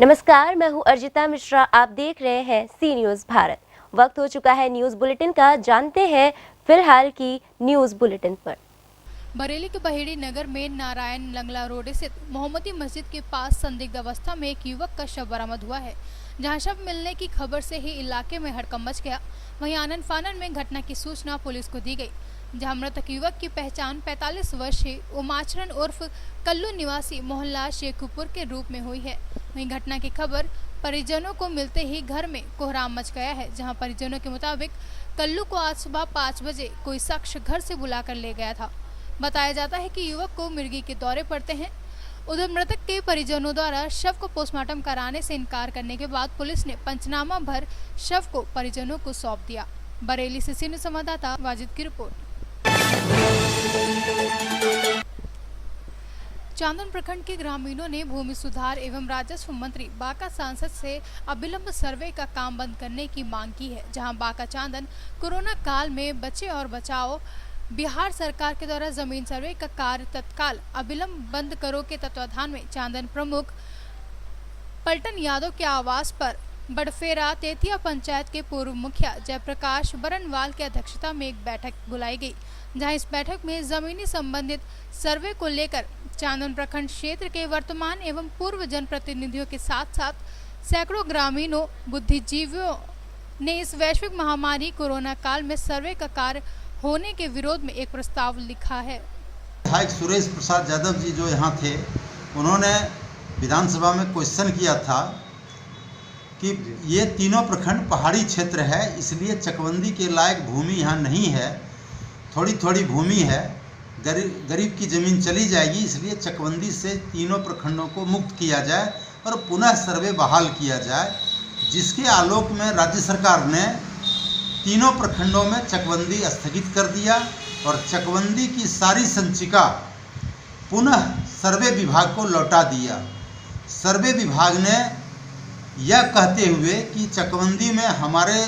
नमस्कार, मैं हूं अर्जिता मिश्रा। आप देख रहे हैं सी न्यूज़ भारत। वक्त हो चुका है न्यूज़ बुलेटिन का। जानते हैं फिलहाल की न्यूज़ बुलेटिन पर। बरेली के बहेड़ी नगर में नारायण लंगला रोड स्थित मोहम्मदी मस्जिद के पास संदिग्ध अवस्था में एक युवक का शव बरामद हुआ है, जहां शव मिलने की खबर से ही इलाके में हड़कंप मच गया। वहीं आनन फानन में घटना की सूचना पुलिस को दी गई, जहां मृतक युवक की पहचान 45 वर्षीय उमाचरण उर्फ कल्लू निवासी मोहल्ला शेखुपुर के रूप में हुई है। वहीं घटना की खबर परिजनों को मिलते ही घर में कोहराम मच गया है, जहां परिजनों के मुताबिक कल्लू को आज सुबह 5 बजे कोई शख्स घर से बुलाकर ले गया था। बताया जाता है कि युवक को मिर्गी के दौरे पड़ते हैं। उधर मृतक के परिजनों द्वारा शव को पोस्टमार्टम कराने से इनकार करने के बाद पुलिस ने पंचनामा भर शव को परिजनों को सौंप दिया। बरेली से सी न्यूज़ संवाददाता वाजिद की रिपोर्ट। चांदन प्रखंड के ग्रामीणों ने भूमि सुधार एवं राजस्व मंत्री बांका सांसद से अविलंब सर्वे का काम बंद करने की मांग की है, जहां बांका चांदन कोरोना काल में बचे और बचाओ बिहार सरकार के द्वारा जमीन सर्वे का कार्य तत्काल अविलंब बंद करो के तत्वाधान में चांदन प्रमुख पलटन यादव के आवास पर बड़फेरा तेतिया पंचायत के पूर्व मुखिया जयप्रकाश बरनवाल की अध्यक्षता में एक बैठक बुलाई गई, जहां इस बैठक में जमीनी संबंधित सर्वे को लेकर चांदन प्रखंड क्षेत्र के वर्तमान एवं पूर्व जनप्रतिनिधियों के साथ साथ सैकड़ों ग्रामीणों बुद्धिजीवियों ने इस वैश्विक महामारी कोरोना काल में सर्वे का कार्य होने के विरोध में एक प्रस्ताव लिखा है। विधायक सुरेश प्रसाद यादव जी जो यहाँ थे, उन्होंने विधानसभा में क्वेश्चन किया था कि ये तीनों प्रखंड पहाड़ी क्षेत्र है, इसलिए चकबंदी के लायक भूमि यहाँ नहीं है, थोड़ी थोड़ी भूमि है, गरीब की ज़मीन चली जाएगी, इसलिए चकबंदी से तीनों प्रखंडों को मुक्त किया जाए और पुनः सर्वे बहाल किया जाए। जिसके आलोक में राज्य सरकार ने तीनों प्रखंडों में चकबंदी स्थगित कर दिया और चकबंदी की सारी संचिका पुनः सर्वे विभाग को लौटा दिया। सर्वे विभाग ने यह कहते हुए कि चकबंदी में हमारे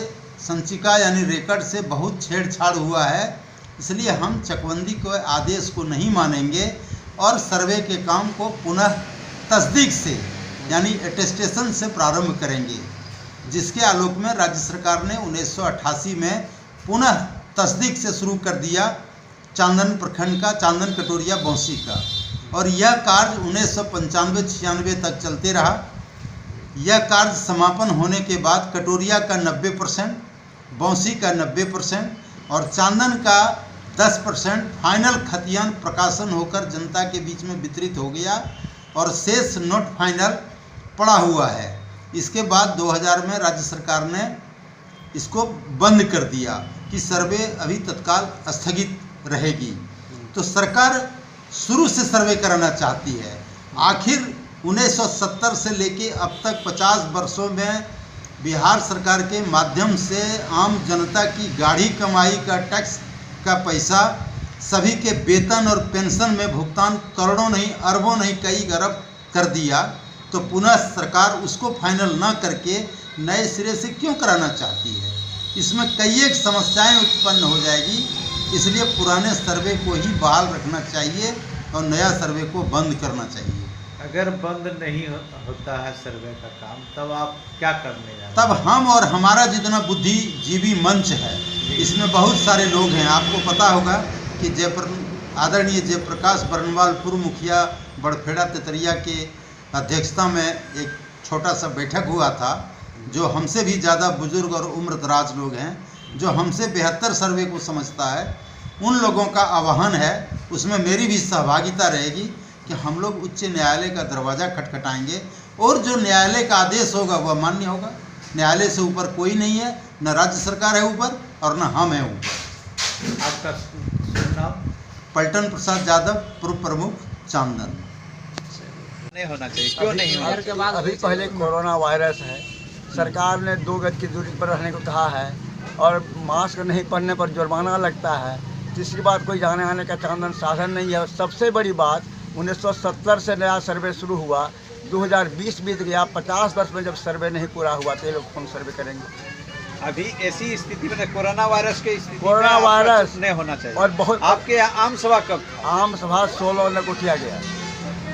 संचिका यानी रिकॉर्ड से बहुत छेड़छाड़ हुआ है, इसलिए हम चकबंदी के आदेश को नहीं मानेंगे और सर्वे के काम को पुनः तस्दीक से यानी अटेस्टेशन से प्रारंभ करेंगे। जिसके आलोक में राज्य सरकार ने 1988 में पुनः तस्दीक से शुरू कर दिया चांदन प्रखंड का, चांदन कटोरिया बौंसी का, और यह कार्य 1995-96 तक चलते रहा। यह कार्य समापन होने के बाद कटोरिया का 90%, बौंसी का 90% और चांदन का 10% फाइनल खतियान प्रकाशन होकर जनता के बीच में वितरित हो गया और शेष नोट फाइनल पड़ा हुआ है। इसके बाद 2000 में राज्य सरकार ने इसको बंद कर दिया कि सर्वे अभी तत्काल स्थगित रहेगी। तो सरकार शुरू से सर्वे कराना चाहती है। आखिर 1970 से लेके अब तक 50 वर्षों में बिहार सरकार के माध्यम से आम जनता की गाढ़ी कमाई का टैक्स का पैसा सभी के वेतन और पेंशन में भुगतान करोड़ों नहीं अरबों नहीं कई अरब कर दिया, तो पुनः सरकार उसको फाइनल ना करके नए सिरे से क्यों कराना चाहती है? इसमें कई एक समस्याएं उत्पन्न हो जाएगी, इसलिए पुराने सर्वे को ही बहाल रखना चाहिए और नया सर्वे को बंद करना चाहिए। अगर बंद नहीं होता है सर्वे का काम, तब आप क्या करने जा रहे हैं? तब हम और हमारा जितना बुद्धिजीवी मंच है, इसमें बहुत सारे लोग हैं। आपको पता होगा कि आदरणीय जयप्रकाश बरनवाल पूर्व मुखिया बड़फेड़ा तेतरिया के अध्यक्षता में एक छोटा सा बैठक हुआ था, जो हमसे भी ज़्यादा बुजुर्ग और उम्रदराज लोग हैं, जो हमसे बेहतर सर्वे को समझता है, उन लोगों का आह्वान है। उसमें मेरी भी सहभागिता रहेगी कि हम लोग उच्च न्यायालय का दरवाज़ा खटखटाएंगे और जो न्यायालय का आदेश होगा वह मान्य होगा। न्यायालय से ऊपर कोई नहीं है, न राज्य सरकार है ऊपर और न हम हैं ऊपर। आपका नाम? पलटन प्रसाद यादव, पूर्व प्रमुख चांदन। नहीं होना चाहिए, क्यों नहीं होना चाहिए? अभी पहले कोरोना वायरस है, सरकार ने 2 गज की दूरी पर रहने को कहा है और मास्क नहीं पहनने पर जुर्माना लगता है। तीसरी बात, कोई जाने आने का चांदन साधन नहीं है। और सबसे बड़ी बात, 1970 से नया सर्वे शुरू हुआ, 2020 बीत गया, 50 वर्ष में जब सर्वे नहीं पूरा हुआ तो ये लोग कौन सर्वे करेंगे? अभी ऐसी स्थिति में कोरोना वायरस के स्थिति कोरोना वायरस नहीं होना चाहिए। और बहुत आपके यहाँ आम सभा कब? आम सभा 16 को किया गया।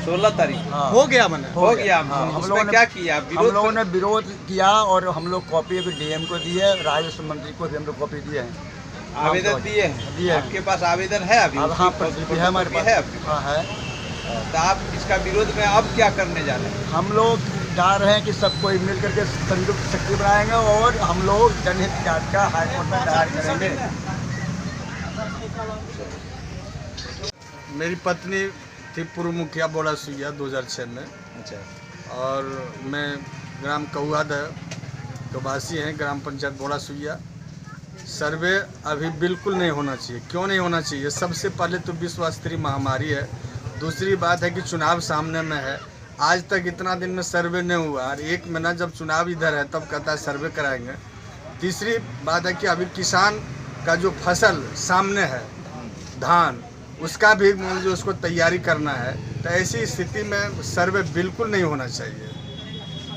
16 तारीख हाँ, हो गया मैंने हो गया। हाँ, हम उसमें लोगों ने क्या किया? हम विरोध लोगों ने विरोध किया और हम लोग कॉपी अभी डीएम को दी है, राजस्व मंत्री को भी हम लोग कॉपी दिए हैं। आवेदन दिए दिए हैं? हैं। आपके पास आवेदन है अभी? अब हाँ, उसकी प्रतिलिपि है हमारे पास। है आपके हाँ है। पास? तो आप इसका विरोध में अब क्या करने जा रहे हैं? हम लोग चाह रहे हैं कि सब कोई मिल करके संयुक्त शक्ति बनाएंगे और हम लोग जनहित याचिका हाईकोर्ट में दायर करेंगे। मेरी पत्नी थी पूर्व मुखिया बोड़ा सुइया 2006 में, अच्छा, और मैं ग्राम कौआद का वासी हैं, ग्राम पंचायत बोड़ा सुइया। सर्वे अभी बिल्कुल नहीं होना चाहिए। क्यों नहीं होना चाहिए? सबसे पहले तो विश्व स्तरीय महामारी है। दूसरी बात है कि चुनाव सामने में है। आज तक इतना दिन में सर्वे नहीं हुआ और एक महीना जब चुनाव इधर है तब कहता है सर्वे कराएंगे। तीसरी बात है कि अभी किसान का जो फसल सामने है, धान, उसका भी जो उसको तैयारी करना है, तो ऐसी स्थिति में सर्वे बिल्कुल नहीं होना चाहिए।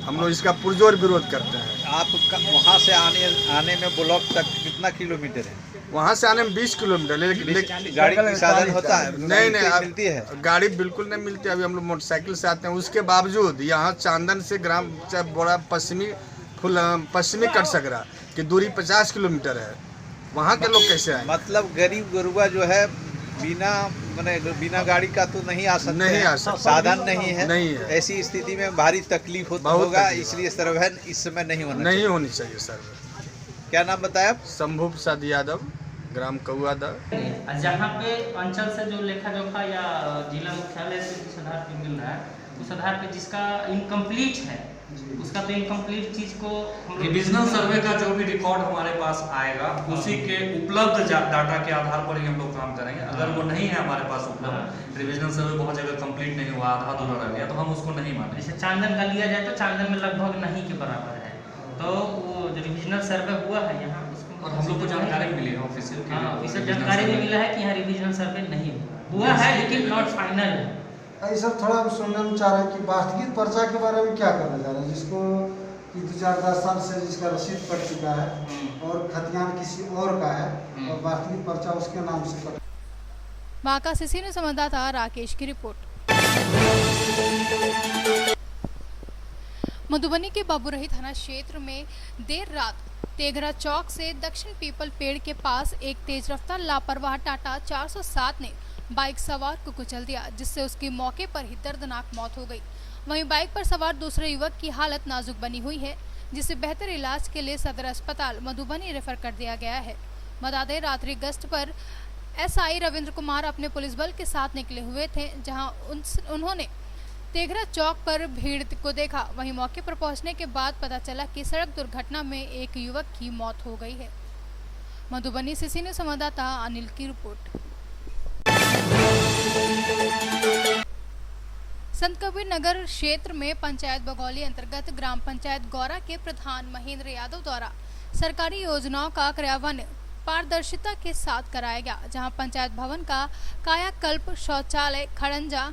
हम लोग इसका पुरजोर विरोध करते हैं। आप वहाँ से आने में ब्लॉक तक कितना किलोमीटर है? वहाँ से आने में 20 किलोमीटर, लेकिन गाड़ी की साधन होता है? नहीं अब मिलती है? गाड़ी बिल्कुल नहीं मिलती। अभी हम लोग मोटरसाइकिल से आते हैं। उसके बावजूद यहाँ चांदन से ग्राम बड़ा पश्चिमी कटसगरा की दूरी 50 किलोमीटर है। वहाँ के लोग कैसे आए? मतलब गरीब गुरुआ जो है बिना गाड़ी का तो नहीं आ सकते, नहीं आ सकते, साधन नहीं है। ऐसी स्थिति में भारी तकलीफ होगा, इसलिए सर्वे इस समय नहीं होनी चाहिए सर्वे। क्या नाम बताया आप? शंभू प्रसाद यादव, ग्राम कौआदा। जहाँ पे अंचल से जो लेखा जोखा या जिला मुख्यालय से जिस आधार पे मिल रहा है, उस आधार पे जिसका इनकम्प्लीट है, उसका तो इनकम्प्लीट चीज को रिविजनल सर्वे का जो भी रिकॉर्ड हमारे पास आएगा उसी के उपलब्ध डाटा के आधार पर ही हम लोग काम करेंगे। अगर वो नहीं है हमारे पास उपलब्ध, रिविजनल सर्वे बहुत जगह कंप्लीट नहीं हुआ, आधा अधूरा रह गया, तो हम उसको नहीं मानेंगे। जैसे चांदन का लिया जाए तो चांदन में लगभग नहीं के बराबर है, तो वो जो रिविजनल सर्वे हुआ है यहाँ, और हम लोग को जानकारी मिली है ऑफिशियल जानकारी भी मिला है कि यहाँ रिविजनल सर्वे नहीं हुआ है, लेकिन नॉट फाइनल है। सर थोड़ा हम सुनने में चाह रहे हैं कि वास्तविक पर्चा के बारे में क्या करना चाह रहे हैं, जिसको कि 2010 साल से जिसका रसीद कट चुका है और खतियान किसी और का है और वास्तविक पर्चा उसके नाम से कट। बांका से सीनियर संवाददाता राकेश की रिपोर्ट। मधुबनी के बाबूरही थाना क्षेत्र में देर रात तेघरा चौक से दक्षिण पीपल पेड़ के पास एक तेज रफ्तार लापरवाह टाटा 407 ने बाइक सवार को कुचल दिया, जिससे उसकी मौके पर ही दर्दनाक मौत हो गई। वहीं बाइक पर सवार दूसरे युवक की हालत नाजुक बनी हुई है, जिसे बेहतर इलाज के लिए सदर अस्पताल मधुबनी रेफर कर दिया गया है। बता दें, रात्रि गश्त पर एसआई रविंद्र कुमार अपने पुलिस बल के साथ निकले हुए थे, जहां उन्होंने तेघरा चौक पर भीड़ को देखा। वहीं मौके पर पहुंचने के बाद पता चला कि सड़क दुर्घटना में एक युवक की मौत हो गई है। मधुबनी से सीनियर संवाददाता अनिल की रिपोर्ट। संत कबीर नगर क्षेत्र में पंचायत बगौली अंतर्गत ग्राम पंचायत गौरा के प्रधान महेंद्र यादव द्वारा सरकारी योजनाओं का क्रियान्वयन पारदर्शिता के साथ कराया गया, जहां पंचायत भवन का कायाकल्प, शौचालय, खड़ंजा,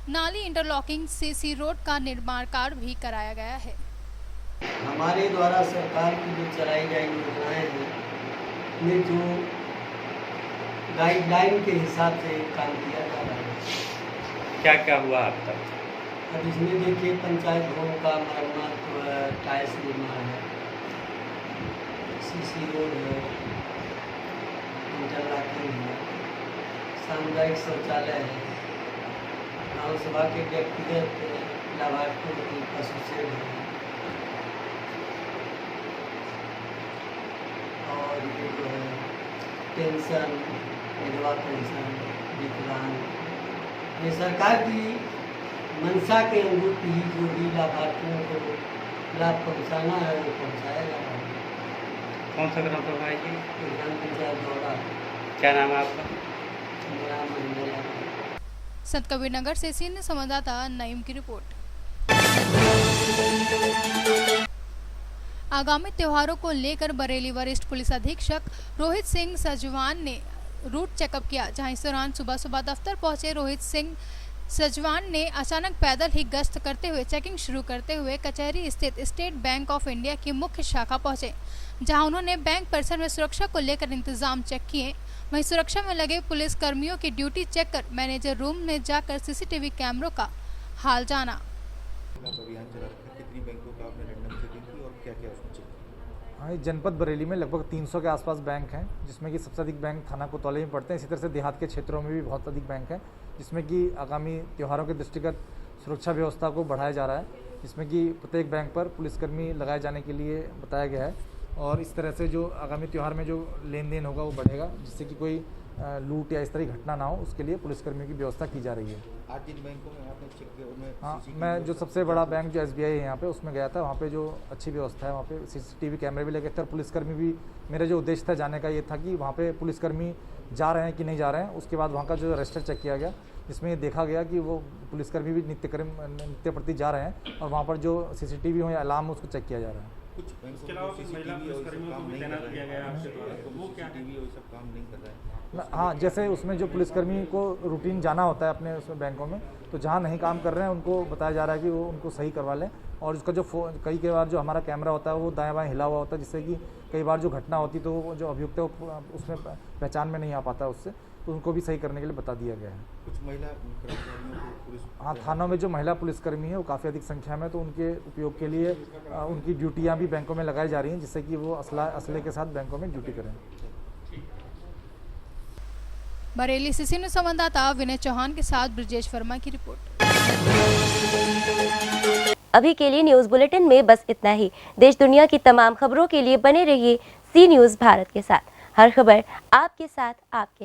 नाली इंटरलॉकिंग, सीसी रोड का निर्माण कार्य भी कराया गया है। हमारे द्वारा सरकार की जो चलाई गई योजनाएं हैं, में जो गाइडलाइन के हिसाब से काम किया जा रहा है। क्या क्या हुआ अब तक? अब इसमें देखिए, पंचायत भवन का मरम्मत, टाइल्स निर्माण है, सीसी रोड है, इंटरलॉकिंग है, सामुदायिक शौचालय है, गाँव सभा के व्यक्तिगत लाभार्थियों की पशु शेड है, और ये जो है पेंशन, विधवा पेंशन, विकलांग, ये सरकार की मंशा के अनुरूप ही जो भी लाभार्थियों को लाभ पहुँचाना है वो पहुँचाया जा रहा है। कौन सा ग्राम सभा है जी? ग्राम पंचायत गौरा। क्या नाम है आपका? मेरा महेंद्र यादव। संत कबीर नगर से सीनियर संवाददाता नईम की रिपोर्ट। आगामी त्योहारों को लेकर बरेली वरिष्ठ पुलिस अधीक्षक रोहित सिंह सजवान ने रूट चेकअप किया, जहां इस दौरान सुबह सुबह दफ्तर पहुंचे रोहित सिंह सजवान ने अचानक पैदल ही गश्त करते हुए चेकिंग शुरू करते हुए कचहरी स्थित स्टेट बैंक ऑफ इंडिया की मुख्य शाखा पहुंचे, जहां उन्होंने बैंक परिसर में सुरक्षा को लेकर इंतजाम चेक किए। वहीं सुरक्षा में लगे पुलिस कर्मियों की ड्यूटी चेक कर मैनेजर रूम में जाकर सीसीटीवी कैमरों का हाल जाना। अभियान चला रखा, कितनी बैंकों का आपने रैंडम चेकिंग की और क्या क्या उसमें चेक किया? हाँ, जनपद बरेली में लगभग 300 के आसपास बैंक हैं, जिसमें कि सबसे अधिक बैंक थाना कोतवाली में पड़ते हैं। इसी तरह से देहात के क्षेत्रों में भी बहुत अधिक बैंक हैं, जिसमें कि आगामी त्योहारों के दृष्टिगत सुरक्षा व्यवस्था को बढ़ाया जा रहा है, जिसमें कि प्रत्येक बैंक पर पुलिसकर्मी लगाए जाने के लिए बताया गया है। और इस तरह से जो आगामी त्यौहार में जो लेन देन होगा वो बढ़ेगा, जिससे कि कोई लूट या इस तरह की घटना ना हो, उसके लिए पुलिसकर्मियों की व्यवस्था की जा रही है। आज जिन बैंकों में आपने चेक किया उनमें हाँ, मैं जो सबसे बड़ा बैंक जो SBI है यहाँ पे, उसमें गया था। वहाँ पे जो अच्छी व्यवस्था है, वहाँ पे CCTV कैमरे भी लगे थे और पुलिसकर्मी भी। मेरा जो उद्देश्य था जाने का ये था कि वहाँ पे पुलिसकर्मी जा रहे हैं कि नहीं जा रहे हैं। उसके बाद वहाँ का जो रजिस्टर चेक किया गया, जिसमें ये देखा गया कि वो पुलिसकर्मी भी नित्य प्रति जा रहे हैं और वहाँ पर जो CCTV हो या अलार्म हो उसको चेक किया जा रहा है। कुछ इसके अलावा महिला पुलिसकर्मियों को भी तैनात किया गया है आपके द्वारा, तो वो क्या CCTV और सब काम नहीं कर रहा है? हाँ, जैसे उसमें जो पुलिसकर्मी को रूटीन जाना होता है अपने उसमें बैंकों में, तो जहाँ नहीं काम कर रहे हैं उनको बताया जा रहा है कि वो उनको सही करवा लें। और उसका जो कई बार जो हमारा कैमरा होता है वो दाएं बाएं हिला हुआ होता है, जिससे कि कई बार जो घटना होती तो वो जो अभियुक्त है वो उसमें पहचान में नहीं आ पाता उससे, तो उनको भी सही करने के लिए बता दिया गया है। कुछ महिला कर्मचारियों को पुलिस, हाँ, थानों में जो महिला पुलिसकर्मी है वो काफ़ी अधिक संख्या में, तो उनके उपयोग के लिए उनकी ड्यूटियाँ भी बैंकों में लगाई जा रही हैं, जिससे कि वो असले के साथ बैंकों में ड्यूटी करें। बरेली से सीनियर संवाददाता विनय चौहान के साथ ब्रजेश वर्मा की रिपोर्ट। अभी के लिए न्यूज़ बुलेटिन में बस इतना ही। देश दुनिया की तमाम खबरों के लिए बने रहिए सी न्यूज़ भारत के साथ। हर खबर आपके साथ, आपके